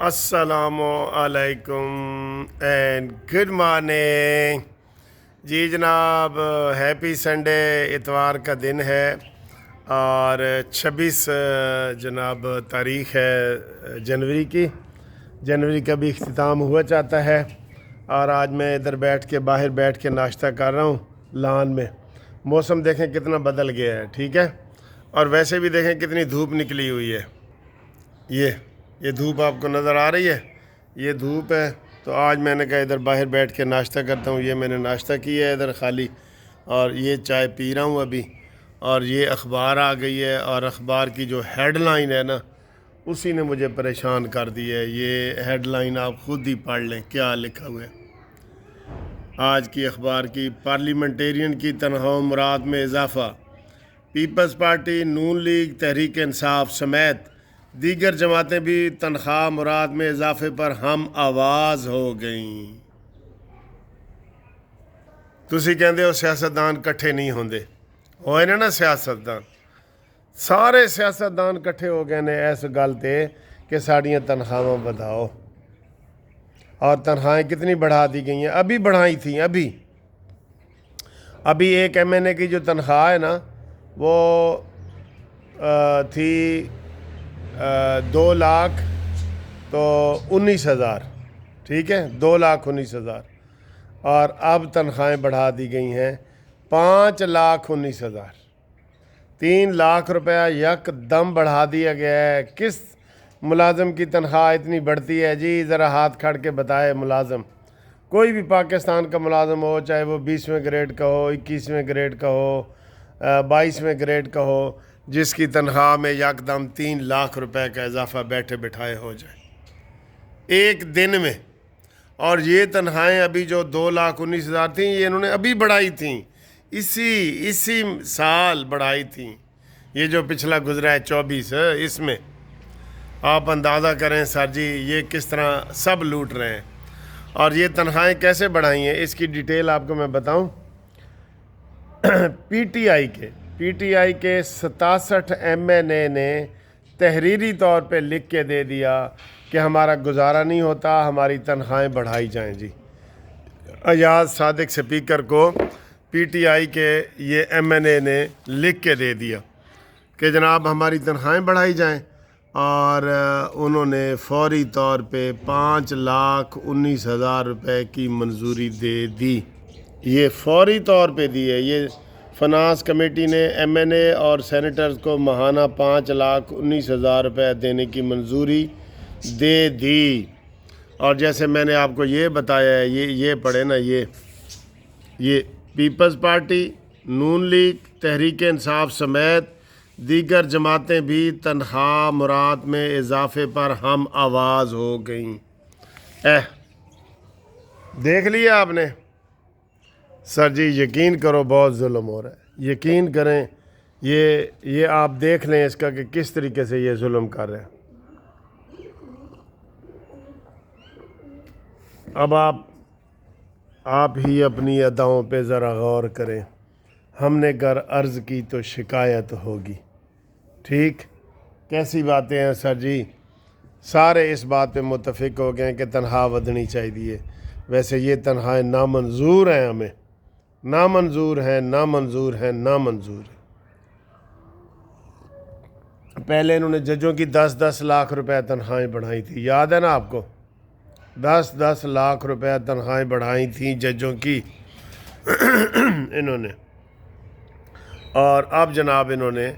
السلام علیکم and good morning جی جناب. Happy Sunday. اتوار کا دن ہے اور 26 جناب تاریخ ہے جنوری کا بھی اختتام ہوا چاہتا ہے. اور آج میں ادھر باہر بیٹھ کے ناشتہ کر رہا ہوں لان میں. موسم دیکھیں کتنا بدل گیا ہے, ٹھیک ہے. اور ویسے بھی دیکھیں کتنی دھوپ نکلی ہوئی ہے. یہ دھوپ آپ کو نظر آ رہی ہے, یہ دھوپ ہے. تو آج میں نے کہا ادھر باہر بیٹھ کے ناشتہ کرتا ہوں. یہ میں نے ناشتہ کیا ہے ادھر خالی, اور یہ چائے پی رہا ہوں ابھی. اور یہ اخبار آ گئی ہے, اور اخبار کی جو ہیڈ لائن ہے نا, اسی نے مجھے پریشان کر دی ہے. یہ ہیڈ لائن آپ خود ہی پڑھ لیں کیا لکھا ہوا ہے آج کی اخبار کی. پارلیمنٹیرین کی تنخواہ مراد میں اضافہ. پیپلز پارٹی, نون لیگ, تحریک انصاف سمیت دیگر جماعتیں بھی تنخواہ مراد میں اضافے پر ہم آواز ہو گئیں. تسی کہندے ہو سیاستدان کٹھے نہیں ہوندے, ہوئے نا سیاستدان, سارے سیاستدان کٹھے ہو گئے نے اس گل تے کہ ساڑیاں تنخواہیں بڑھاؤ. اور تنخواہیں کتنی بڑھا دی گئی ہیں, ابھی بڑھائی تھیں. ابھی ایک ایم این اے کی جو تنخواہ ہے نا وہ تھی 2,19,000, ٹھیک ہے, 2,19,000. اور اب تنخواہیں بڑھا دی گئی ہیں 5,19,000. 3,00,000 روپیہ یک دم بڑھا دیا گیا ہے. کس ملازم کی تنخواہ اتنی بڑھتی ہے جی؟ ذرا ہاتھ کھڑ کے بتائے ملازم. کوئی بھی پاکستان کا ملازم ہو, چاہے وہ 20ویں گریڈ کا ہو, 21ویں گریڈ کا ہو, 22ویں گریڈ کا ہو, جس کی تنخواہ میں یک دم 3,00,000 روپے کا اضافہ بیٹھے بٹھائے ہو جائے ایک دن میں. اور یہ تنخواہیں ابھی جو 2,19,000 تھیں, یہ انہوں نے ابھی بڑھائی تھیں, اسی سال بڑھائی تھیں. یہ جو پچھلا گزرا ہے 24, اس میں آپ اندازہ کریں سر جی یہ کس طرح سب لوٹ رہے ہیں. اور یہ تنخواہیں کیسے بڑھائی ہیں اس کی ڈیٹیل آپ کو میں بتاؤں. پی ٹی آئی کے 67 ایم این اے نے تحریری طور پہ لکھ کے دے دیا کہ ہمارا گزارا نہیں ہوتا, ہماری تنخواہیں بڑھائی جائیں. جی ایاز صادق سپیکر کو پی ٹی آئی کے یہ ایم این اے نے لکھ کے دے دیا کہ جناب ہماری تنخواہیں بڑھائی جائیں. اور انہوں نے فوری طور پہ 5,19,000 روپے کی منظوری دے دی. یہ فوری طور پہ دی ہے. یہ فنانس کمیٹی نے ایم این اے اور سینیٹرز کو ماہانہ 5,19,000 روپے دینے کی منظوری دے دی. اور جیسے میں نے آپ کو یہ بتایا ہے, یہ پڑھے نا, یہ پیپلز پارٹی, نون لیگ, تحریک انصاف سمیت دیگر جماعتیں بھی تنخواہ مراد میں اضافے پر ہم آواز ہو گئیں. دیکھ لیا آپ نے سر جی؟ یقین کرو بہت ظلم ہو رہا ہے, یقین کریں. یہ آپ دیکھ لیں اس کا کہ کس طریقے سے یہ ظلم کر رہے ہیں. اب آپ ہی اپنی اداؤں پہ ذرا غور کریں. ہم نے گر عرض کی تو شکایت ہوگی. ٹھیک, کیسی باتیں ہیں سر جی؟ سارے اس بات پہ متفق ہو گئے ہیں کہ تنخواہ ودھنی چاہیے. ویسے یہ تنخواہیں نامنظور ہیں, ہمیں نامنظور ہیں. پہلے انہوں نے ججوں کی 10-10 لاکھ روپے تنخواہیں بڑھائی تھی, یاد ہے نا آپ کو؟ 10-10 لاکھ روپے تنخواہیں بڑھائی تھیں ججوں کی انہوں نے. اور اب جناب انہوں نے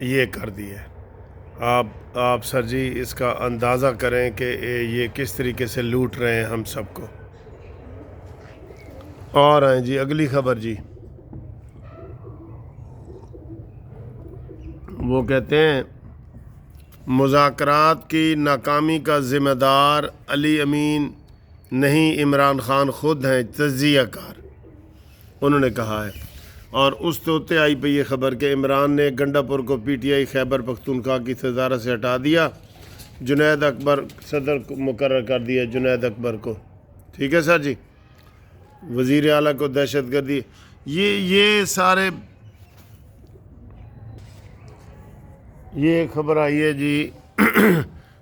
یہ کر دی ہے. آپ سر جی اس کا اندازہ کریں کہ یہ کس طریقے سے لوٹ رہے ہیں ہم سب کو. اور ہیں جی اگلی خبر جی. وہ کہتے ہیں مذاکرات کی ناکامی کا ذمہ دار علی امین نہیں, عمران خان خود ہیں تجزیہ کار, انہوں نے کہا ہے. اور اس توتے آئی پہ یہ خبر کہ عمران نے گنڈا پور کو P T I Khyber Pakhtunkhwa کی صدارت سے ہٹا دیا. جنید اکبر صدر کو مقرر کر دیا, جنید اکبر کو. ٹھیک ہے سر جی. وزیر اعلیٰ کو دہشت گردی. یہ سارے یہ خبر آئی ہے جی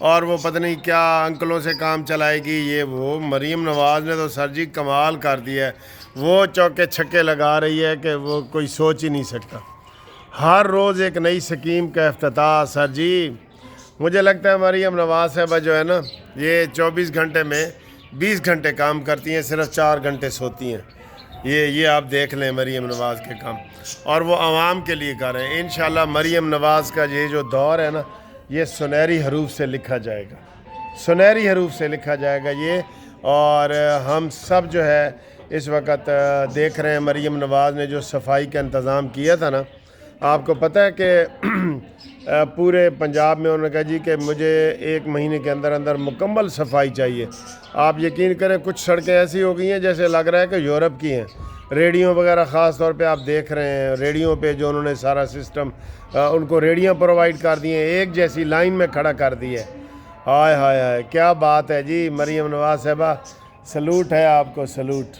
اور وہ پتہ نہیں کیا انکلوں سے کام چلائے گی یہ وہ. مریم نواز نے تو سر جی کمال کر دیا ہے. وہ چوکے چھکے لگا رہی ہے کہ وہ کوئی سوچ ہی نہیں سکتا. ہر روز ایک نئی سکیم کا افتتاح سر جی. مجھے لگتا ہے مریم نواز صاحبہ جو ہے نا یہ 24 گھنٹے میں 20 گھنٹے کام کرتی ہیں, صرف 4 گھنٹے سوتی ہیں. یہ آپ دیکھ لیں مریم نواز کے کام, اور وہ عوام کے لیے کر رہے ہیں. انشاءاللہ مریم نواز کا یہ جو دور ہے نا یہ سنہری حروف سے لکھا جائے گا, سنہری حروف سے لکھا جائے گا یہ. اور ہم سب جو ہے اس وقت دیکھ رہے ہیں مریم نواز نے جو صفائی کا انتظام کیا تھا نا. آپ کو پتہ ہے کہ پورے پنجاب میں انہوں نے کہا جی کہ مجھے 1 مہینے کے اندر اندر مکمل صفائی چاہیے. آپ یقین کریں کچھ سڑکیں ایسی ہو گئی ہیں جیسے لگ رہا ہے کہ یورپ کی ہیں. ریڑیوں وغیرہ خاص طور پہ آپ دیکھ رہے ہیں, ریڑیوں پہ جو انہوں نے سارا سسٹم ان کو ریڑیاں پرووائڈ کر دی ہیں, ایک جیسی لائن میں کھڑا کر دی ہے. ہائے ہائے ہائے کیا بات ہے جی. مریم نواز صاحبہ سلوٹ ہے آپ کو, سلوٹ.